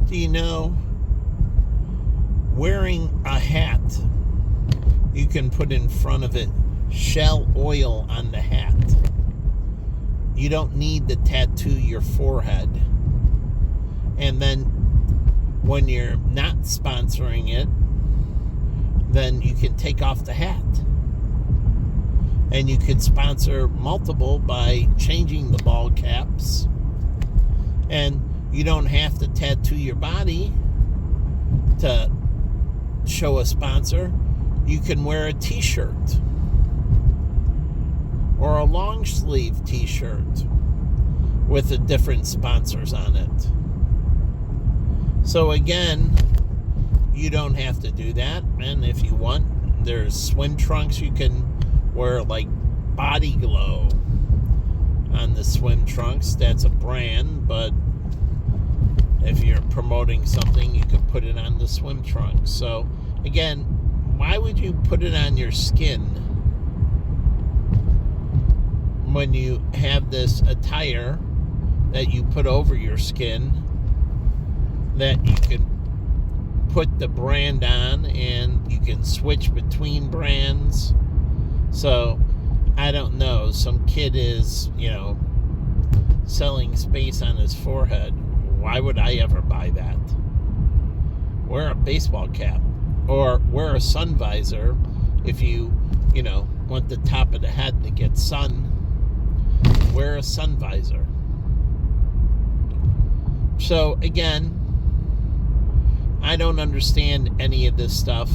Do you know, wearing a hat, you can put in front of it shell oil on the hat. You don't need to tattoo your forehead. And then when you're not sponsoring it, then you can take off the hat. And you can sponsor multiple by changing the ball caps. And you don't have to tattoo your body to show a sponsor. You can wear a t-shirt or a long sleeve t-shirt with the different sponsors on it. So again, you don't have to do that. And if you want, there's swim trunks. You can wear like Body Glow on the swim trunks. That's a brand, but if you're promoting something, you can put it on the swim trunks. So again, why would you put it on your skin when you have this attire that you put over your skin that you can put the brand on and you can switch between brands? So I don't know, some kid is, selling space on his forehead. Why would I ever buy that? Wear a baseball cap or wear a sun visor if you want the top of the head to get sun. Wear a sun visor. So again, I don't understand any of this stuff,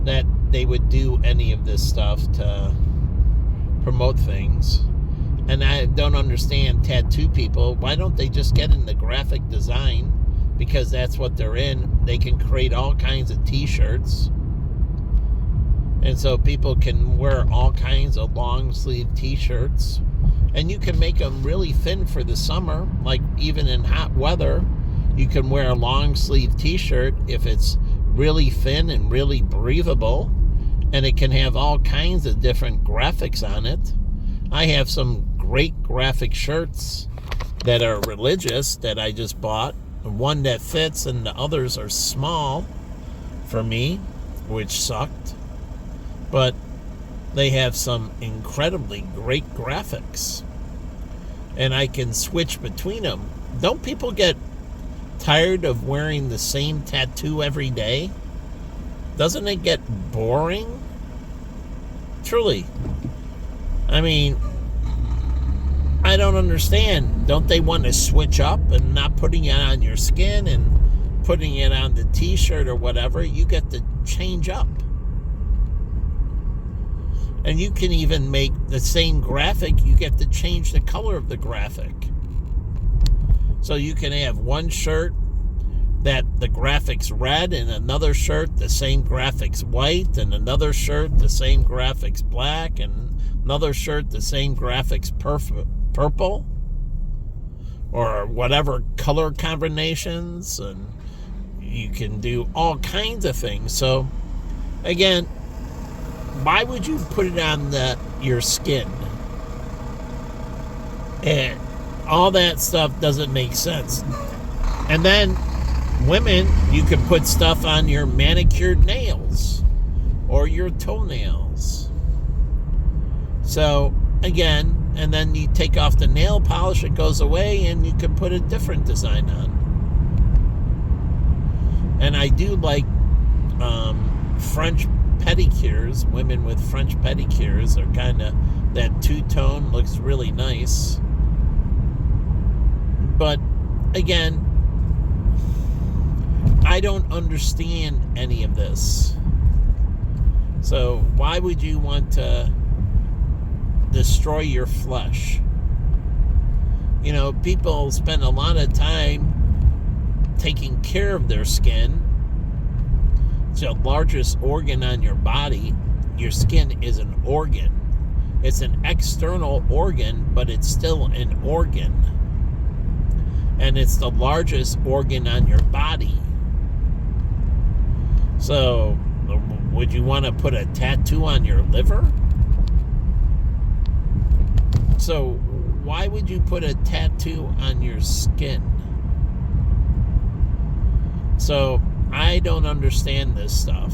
that they would do any of this stuff to promote things. And I don't understand tattoo people. Why don't they just get into graphic design? Because that's what they're in. They can create all kinds of t-shirts. And so people can wear all kinds of long sleeve t-shirts. And you can make them really thin for the summer. Like even in hot weather, you can wear a long sleeve t-shirt if it's really thin and really breathable. And it can have all kinds of different graphics on it. I have some great graphic shirts that are religious that I just bought. One that fits and the others are small for me, which sucked. But they have some incredibly great graphics. And I can switch between them. Don't people get tired of wearing the same tattoo every day? Doesn't it get boring? Truly. I mean, I don't understand. Don't they want to switch up and not putting it on your skin and putting it on the t-shirt or whatever? You get to change up. And you can even make the same graphic. You get to change the color of the graphic. So you can have one shirt that the graphics red, and another shirt the same graphics white, and another shirt the same graphics black, and another shirt the same graphics purple, or whatever color combinations, and you can do all kinds of things. So again, why would you put it on your skin? And all that stuff doesn't make sense. And then women, you can put stuff on your manicured nails or your toenails. So again, and then you take off the nail polish, it goes away, and you can put a different design on. And I do like French pedicures. Women with French pedicures are kind of, that two-tone looks really nice. But again, I don't understand any of this. So why would you want to destroy your flesh? People spend a lot of time taking care of their skin. It's the largest organ on your body. Your skin is an organ. It's an external organ, but it's still an organ. And it's the largest organ on your body. So, would you want to put a tattoo on your liver? So, why would you put a tattoo on your skin? So I don't understand this stuff.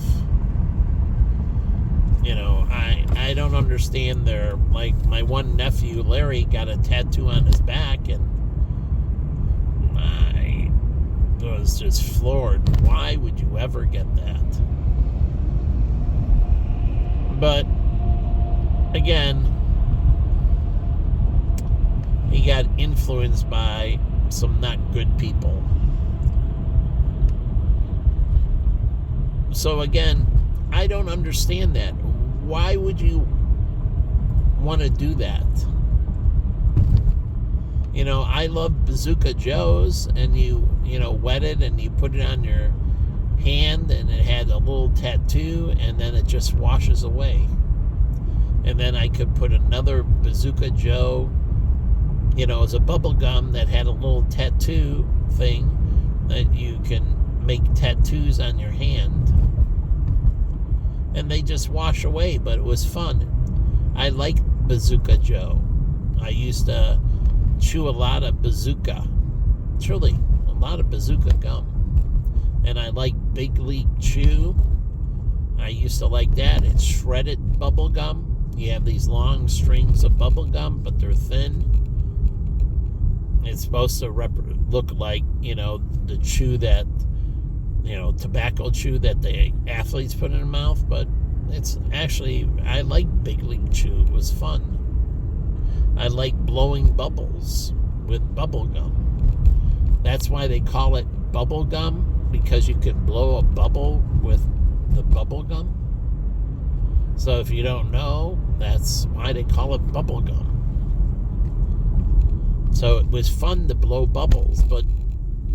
I don't understand their, like, my one nephew, Larry, got a tattoo on his back, and I was just floored. Why would you ever get that? But, again, he got influenced by some not good people. So, again, I don't understand that. Why would you want to do that? I love Bazooka Joe's, and you wet it and you put it on your hand, and it had a little tattoo, and then it just washes away. And then I could put another Bazooka Joe, as a bubble gum that had a little tattoo thing that you can make tattoos on your hand. And they just wash away, but it was fun. I like Bazooka Joe. I used to chew a lot of Bazooka. Truly, a lot of Bazooka gum. And I like Big League Chew. I used to like that. It's shredded bubble gum. You have these long strings of bubble gum, but they're thin. It's supposed to look like, the chew that, tobacco chew that the athletes put in their mouth, but it's actually, I like Big League Chew. It was fun. I like blowing bubbles with bubble gum. That's why they call it bubble gum, because you can blow a bubble with the bubble gum. So if you don't know, that's why they call it bubble gum. So it was fun to blow bubbles, but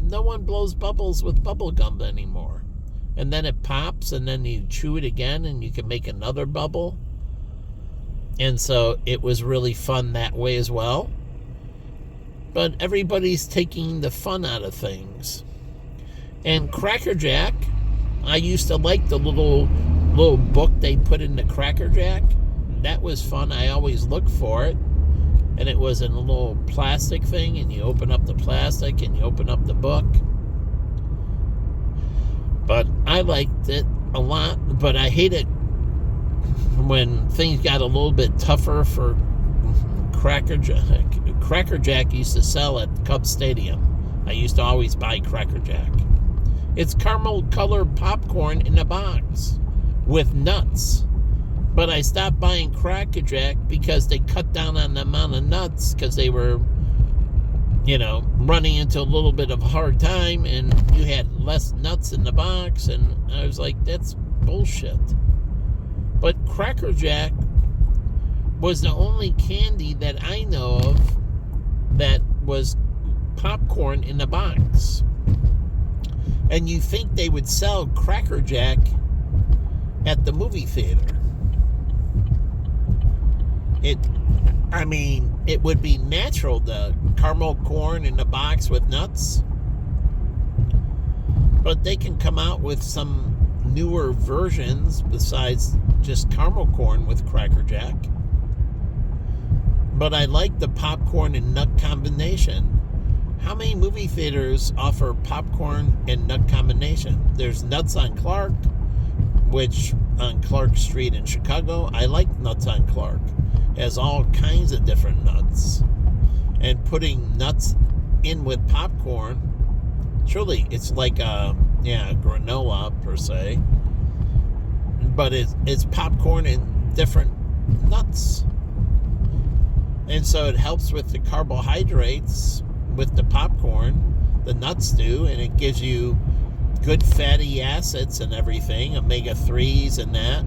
no one blows bubbles with bubble gum anymore. And then it pops, and then you chew it again, and you can make another bubble. And so it was really fun that way as well. But everybody's taking the fun out of things. And Cracker Jack, I used to like the little book they put in the Cracker Jack. That was fun. I always looked for it. And it was in a little plastic thing, and you open up the plastic and you open up the book. But I liked it a lot, but I hate it when things got a little bit tougher for Cracker Jack. Cracker Jack used to sell at Cub Stadium. I used to always buy Cracker Jack. It's caramel-colored popcorn in a box with nuts. But I stopped buying Cracker Jack because they cut down on the amount of nuts, because they were, running into a little bit of a hard time, and you had less nuts in the box, and I was like, that's bullshit. But Cracker Jack was the only candy that I know of that was popcorn in a box. And you think they would sell Cracker Jack at the movie theater. It would be natural, the caramel corn in a box with nuts. But they can come out with some newer versions besides just caramel corn with Cracker Jack. But I like the popcorn and nut combination. How many movie theaters offer popcorn and nut combination? There's Nuts on Clark, which on Clark Street in Chicago. I like Nuts on Clark. It has all kinds of different nuts. And putting nuts in with popcorn, truly, it's like granola per se. But it's popcorn and different nuts. And so it helps with the carbohydrates with the popcorn, the nuts do, and it gives you good fatty acids and everything, omega-3s and that.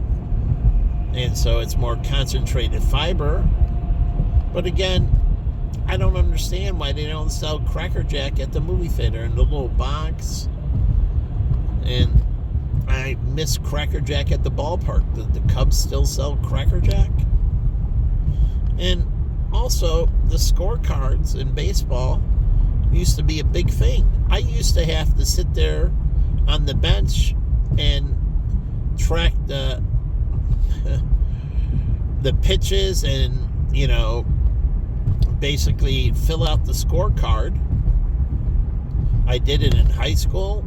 And so it's more concentrated fiber. But again, I don't understand why they don't sell Cracker Jack at the movie theater in the little box. And I miss Cracker Jack at the ballpark. The Cubs still sell Cracker Jack. And also, the scorecards in baseball used to be a big thing. I used to have to sit there on the bench and track the pitches and, basically fill out the scorecard. I did it in high school,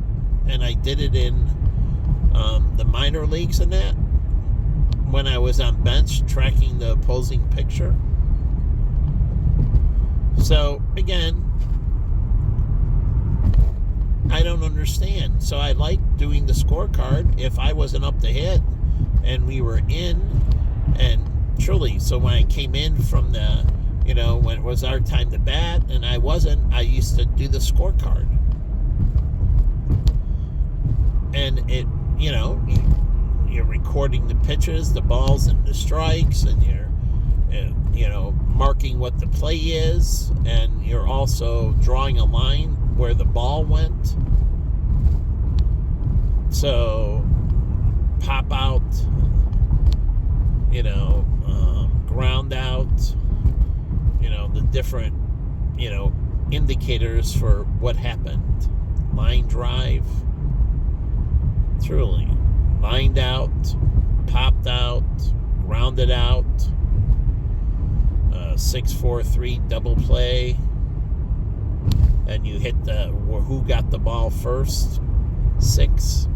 and I did it in the minor leagues and that, when I was on bench tracking the opposing pitcher. So, again, I don't understand. So I like doing the scorecard if I wasn't up to hit and we were in. And truly, so when I came in from the, when it was our time to bat and I wasn't, I used to do the scorecard. And it, you're recording the pitches, the balls and the strikes, and you're, marking what the play is, and you're also drawing a line where the ball went. So, pop out, ground out, the different, indicators for what happened. Line drive, truly. Lined out, popped out, grounded out, 6-4-3 double play, and you hit who got the ball first, 6,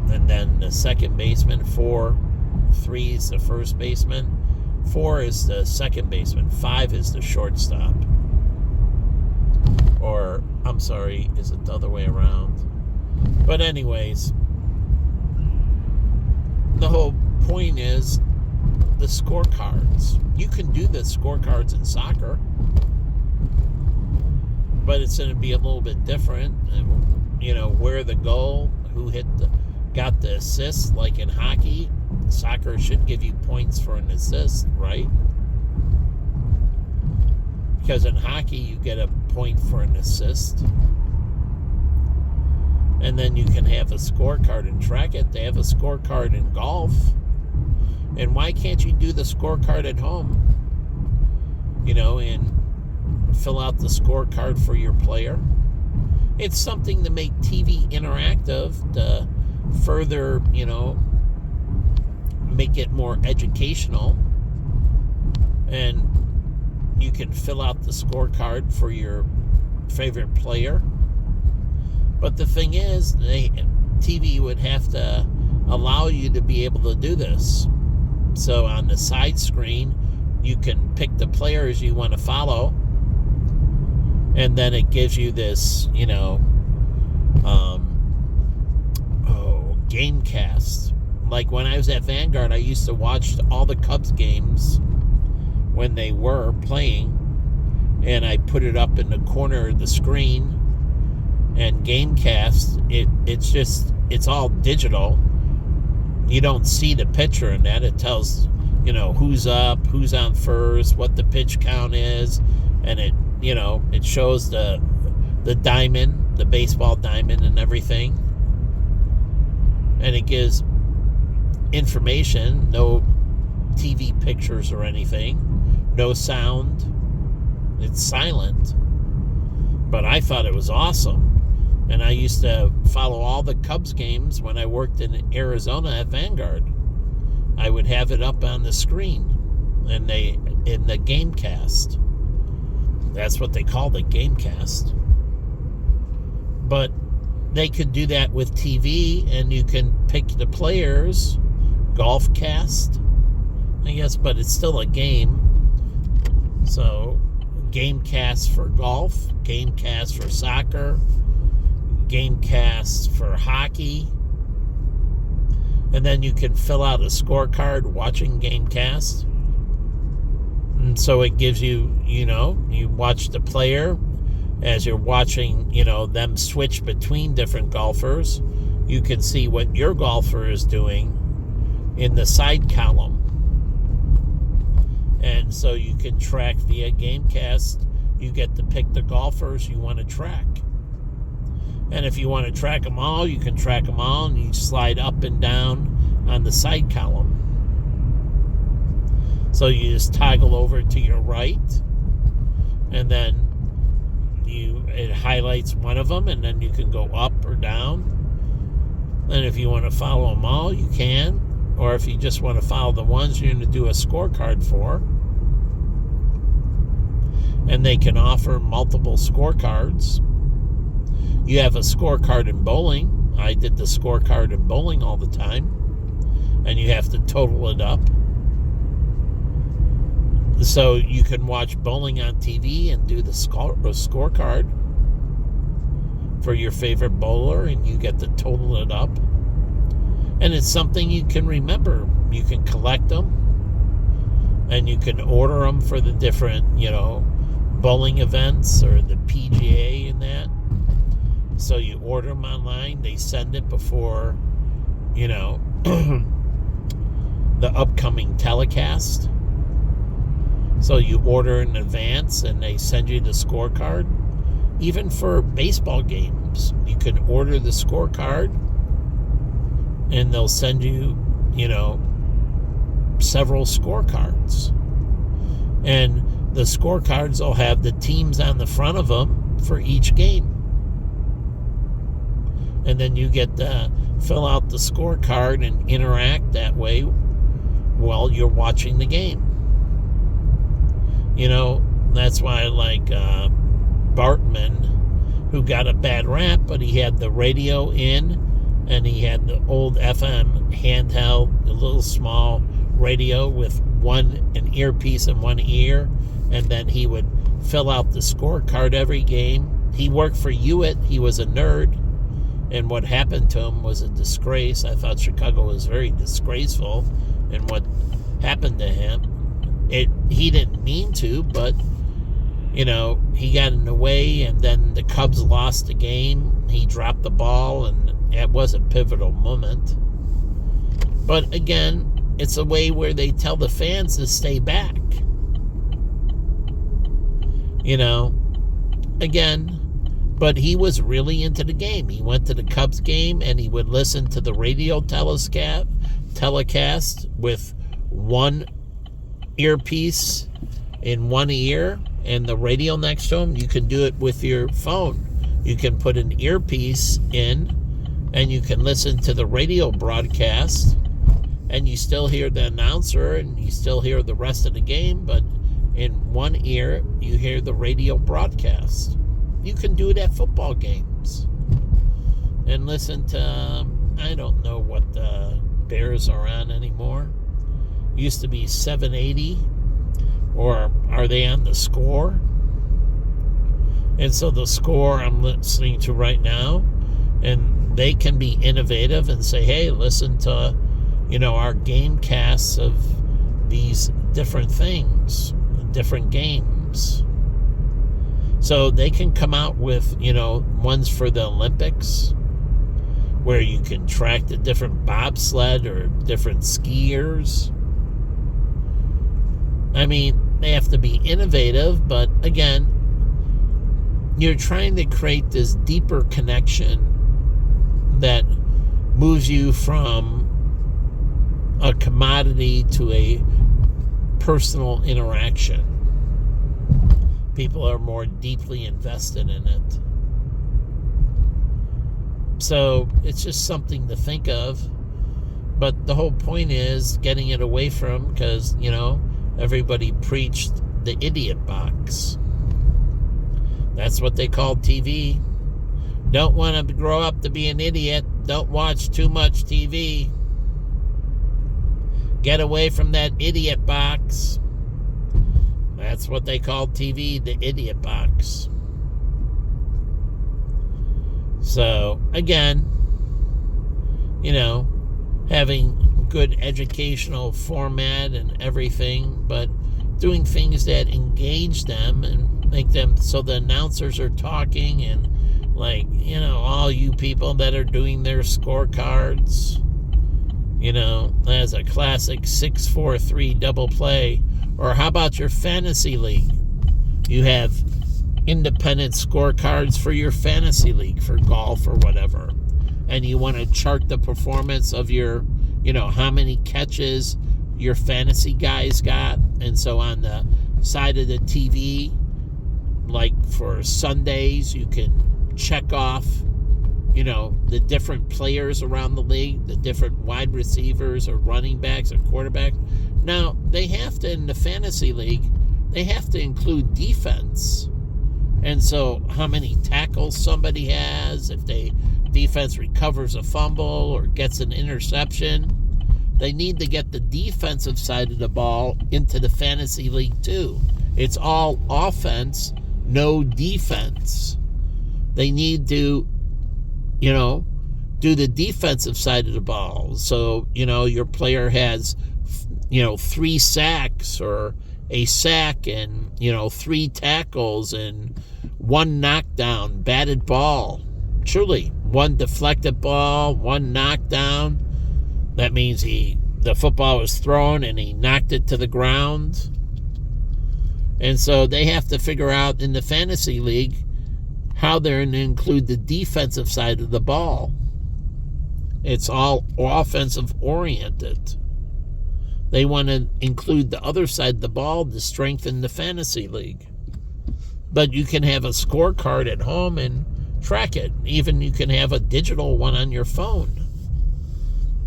and then the second baseman, 4, 3 is the first baseman, 4 is the second baseman, 5 is the shortstop. Or, I'm sorry, is it the other way around? But anyways, the whole point is the scorecards. You can do the scorecards in soccer, but it's going to be a little bit different. Where the goal, who got the assist, like in hockey. Soccer should give you points for an assist, right? Because in hockey, you get a point for an assist. And then you can have a scorecard and track it. They have a scorecard in golf. And why can't you do the scorecard at home? And fill out the scorecard for your player. It's something to make TV interactive, to further, make it more educational. And you can fill out the scorecard for your favorite player. But the thing is, TV would have to allow you to be able to do this. So on the side screen, you can pick the players you want to follow. And then it gives you this, Gamecast. Like when I was at Vanguard, I used to watch all the Cubs games when they were playing. And I put it up in the corner of the screen. And Gamecast, it's all digital. You don't see the pitcher in that. It tells, who's up, who's on first, what the pitch count is, and it shows the diamond, the baseball diamond and everything. And it gives information, no TV pictures or anything, no sound. It's silent. But I thought it was awesome. And I used to follow all the Cubs games when I worked in Arizona at Vanguard. I would have it up on the screen in the Gamecast. That's what they call the Gamecast. But they could do that with TV, and you can pick the players. Golfcast, I guess, but it's still a game. So, Gamecast for golf, Gamecast for soccer, Gamecast for hockey, and then you can fill out a scorecard watching Gamecast. And so it gives you, you watch the player as you're watching, them switch between different golfers. You can see what your golfer is doing in the side column. And so you can track via Gamecast. You get to pick the golfers you want to track. And if you want to track them all, you can track them all, and you slide up and down on the side column. So you just toggle over to your right, and then it highlights one of them, and then you can go up or down. And if you want to follow them all, you can. Or if you just want to follow the ones you're going to do a scorecard for. And they can offer multiple scorecards. You have a scorecard in bowling. I did the scorecard in bowling all the time. And you have to total it up. So you can watch bowling on TV and do the scorecard for your favorite bowler, and you get to total it up. And it's something you can remember. You can collect them, and you can order them for the different, bowling events or the PGA and that. So you order them online. They send it before, the upcoming telecast. So you order in advance, and they send you the scorecard. Even for baseball games, you can order the scorecard, and they'll send you, several scorecards. And the scorecards will have the teams on the front of them for each game. And then you get to fill out the scorecard and interact that way while you're watching the game. That's why I like Bartman, who got a bad rap, but he had the radio in, and he had the old FM handheld, a little small radio with an earpiece in one ear, and then he would fill out the scorecard every game. He worked for Hewitt. He was a nerd, and what happened to him was a disgrace. I thought Chicago was very disgraceful in what happened to him. He didn't mean to, but he got in the way, and then the Cubs lost the game. He dropped the ball, and it was a pivotal moment. But again, it's a way where they tell the fans to stay back. Again, but he was really into the game. He went to the Cubs game, and he would listen to the radio telecast with one earpiece in one ear and the radio next to him. You can do it with your phone. You can put an earpiece in, and you can listen to the radio broadcast, and you still hear the announcer, and you still hear the rest of the game, but in one ear you hear the radio broadcast. You can do it at football games and listen to, I don't know what the Bears are on anymore. Used to be 780, or are they on the Score? And so the Score I'm listening to right now, and they can be innovative and say, hey, listen to our game casts of these different things, different games. So they can come out with ones for the Olympics where you can track the different bobsled or different skiers. I mean, they have to be innovative, but again, you're trying to create this deeper connection that moves you from a commodity to a personal interaction. People are more deeply invested in it. So it's just something to think of. But the whole point is getting it away from, because, everybody preached the idiot box. That's what they called TV. Don't want to grow up to be an idiot. Don't watch too much TV. Get away from that idiot box. That's what they called TV, the idiot box. So, again, having good educational format and everything, but doing things that engage them and make them so the announcers are talking, and all you people that are doing their scorecards, as a classic 6-4-3 double play. Or how about your fantasy league? You have independent scorecards for your fantasy league, for golf or whatever. And you want to chart the performance of your, how many catches your fantasy guys got. And so on the side of the TV, like for Sundays, you can check off, the different players around the league, the different wide receivers or running backs or quarterbacks. Now, they have to, in the fantasy league, they have to include defense And so how many tackles somebody has, if the defense recovers a fumble or gets an interception. They need to get the defensive side of the ball into the fantasy league too. It's all offense, no defense. They need to, do the defensive side of the ball. So, your player has, 3 sacks or a sack and, 3 tackles and 1 knockdown, batted ball. Truly, 1 deflected ball, 1 knockdown. That means the football was thrown and he knocked it to the ground. And so they have to figure out in the fantasy league how they're going to include the defensive side of the ball. It's all offensive oriented. They want to include the other side of the ball to strengthen the fantasy league. But you can have a scorecard at home and track it. Even you can have a digital one on your phone.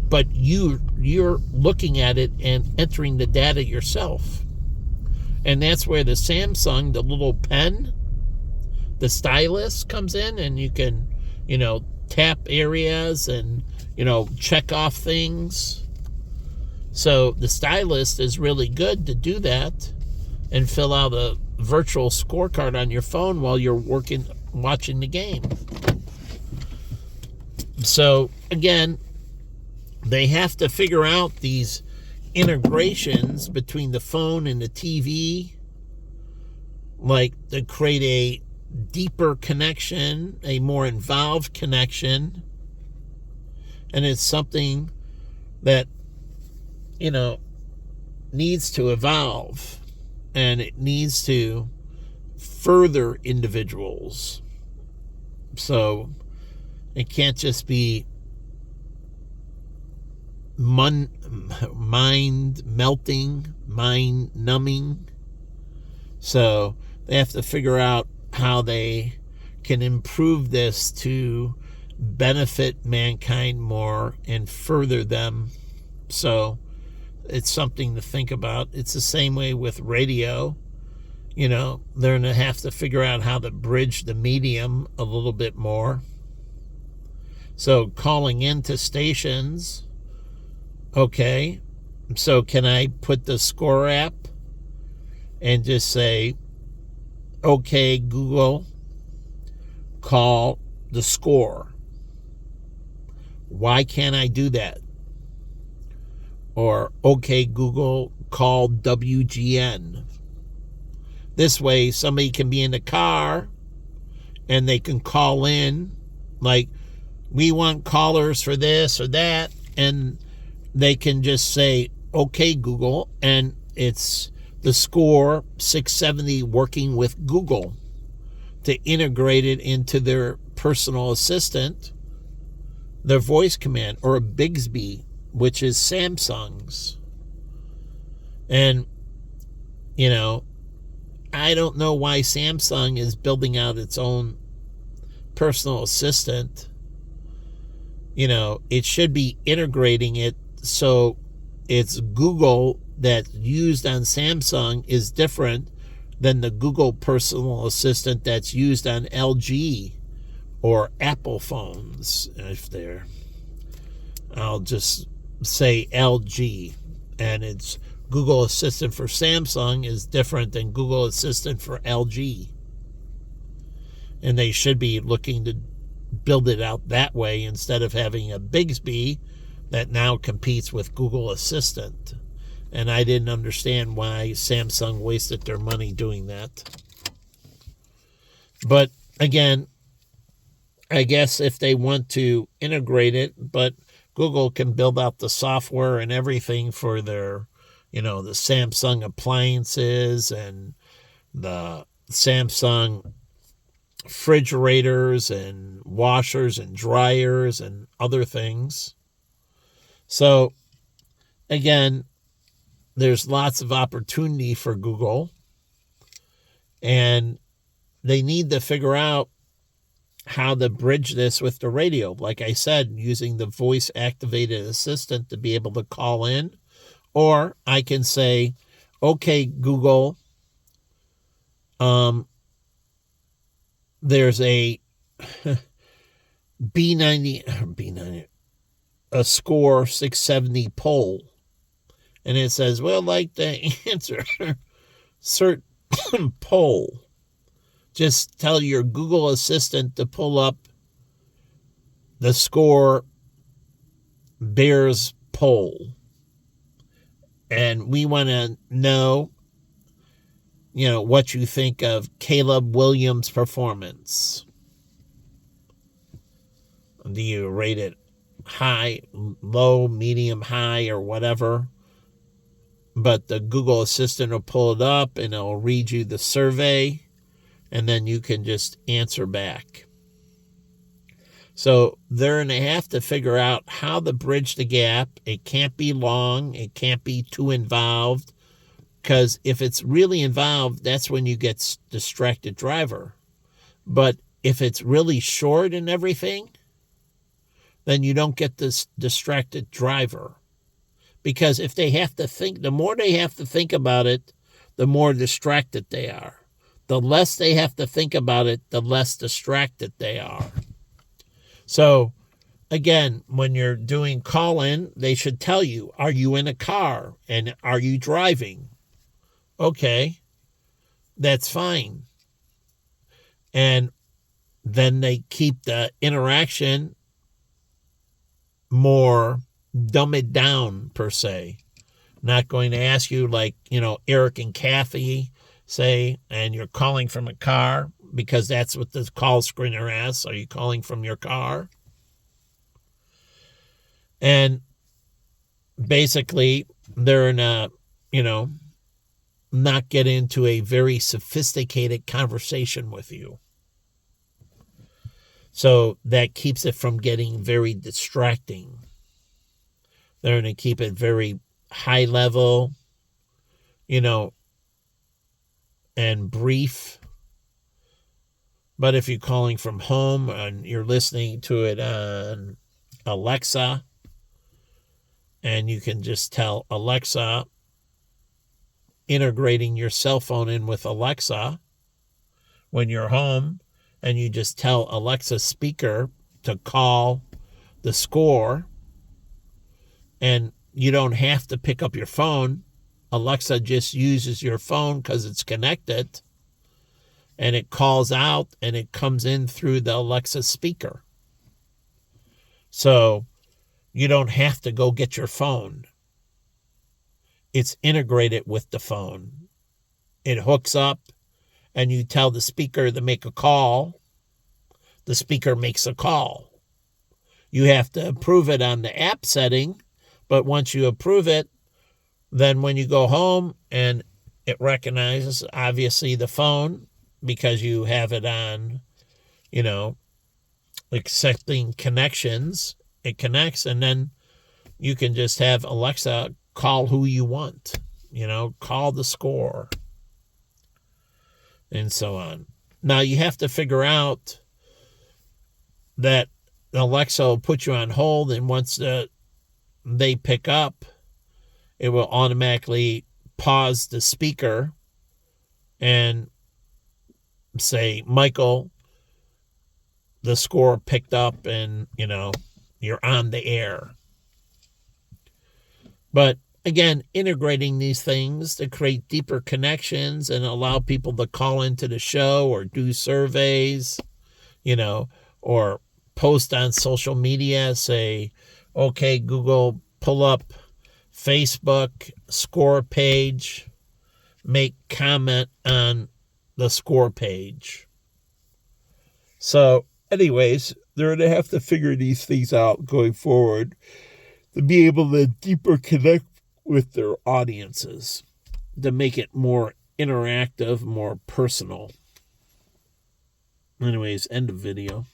But you're looking at it and entering the data yourself. And that's where the Samsung, the little pen, the stylus comes in, and you can, tap areas and, check off things. So the stylus is really good to do that and fill out a virtual scorecard on your phone while you're watching the game. So again, they have to figure out these integrations between the phone and the TV, like to create a deeper connection, a more involved connection. And it's something that, needs to evolve, and it needs to further individuals. So it can't just be mind melting, mind numbing. So they have to figure out how they can improve this to benefit mankind more and further them. So it's something to think about. It's the same way with radio. They're going to have to figure out how to bridge the medium a little bit more. So calling into stations, okay, so can I put the Score app and just say, okay, Google, call the Score? Why can't I do that? Or, okay, Google, call WGN. This way, somebody can be in the car and they can call in, like, we want callers for this or that, and they can just say, okay, Google, and it's the Score 670 working with Google to integrate it into their personal assistant, their voice command, or a Bixby, which is Samsung's. And, I don't know why Samsung is building out its own personal assistant. It should be integrating it so it's Google that's used on Samsung is different than the Google personal assistant that's used on LG or Apple phones. I'll just say LG, and it's Google Assistant for Samsung is different than Google Assistant for LG. And they should be looking to build it out that way instead of having a Bixby that now competes with Google Assistant. And I didn't understand why Samsung wasted their money doing that. But again, I guess if they want to integrate it, but Google can build out the software and everything for their, the Samsung appliances and the Samsung refrigerators and washers and dryers and other things. So again, there's lots of opportunity for Google, and they need to figure out how to bridge this with the radio. Like I said, using the voice activated assistant to be able to call in, or I can say, okay, Google, there's a B90, a score 670 poll, and it says, we'll like to answer certain poll. Just tell your Google Assistant to pull up the score Bears poll. And we want to know, what you think of Caleb Williams' performance. Do you rate it high, low, medium, high, or whatever? But the Google Assistant will pull it up and it'll read you the survey, and then you can just answer back. So they're going to have to figure out how to bridge the gap. It can't be long. It can't be too involved. Because if it's really involved, that's when you get distracted driver. But if it's really short and everything, then you don't get this distracted driver. Because if they have to think, the more they have to think about it, the more distracted they are. The less they have to think about it, the less distracted they are. So, again, when you're doing call-in, they should tell you, are you in a car and are you driving? Okay, that's fine. And then they keep the interaction more dumb it down, per se. Not going to ask you like, Eric and Kathy say, and you're calling from a car, because that's what the call screener asks. Are you calling from your car? And basically, they're in a, not get into a very sophisticated conversation with you. So that keeps it from getting very distracting. They're going to keep it very high level, and brief. But if you're calling from home and you're listening to it on Alexa, and you can just tell Alexa, integrating your cell phone in with Alexa when you're home, and you just tell Alexa speaker to call the score, and you don't have to pick up your phone. Alexa just uses your phone because it's connected, and it calls out and it comes in through the Alexa speaker. So you don't have to go get your phone. It's integrated with the phone. It hooks up, and you tell the speaker to make a call. The speaker makes a call. You have to approve it on the app setting, but once you approve it, then when you go home and it recognizes, obviously, the phone, because you have it on, accepting connections, it connects, and then you can just have Alexa call who you want, call the score, and so on. Now, you have to figure out that Alexa will put you on hold, and once they pick up, it will automatically pause the speaker and say, Michael, the score picked up, and, you're on the air. But again, integrating these things to create deeper connections and allow people to call into the show or do surveys, or post on social media, say, okay, Google, pull up Facebook score page, make comment on the score page. So anyways, they're going to have to figure these things out going forward to be able to deeper connect with their audiences, to make it more interactive, more personal. Anyways, end of video.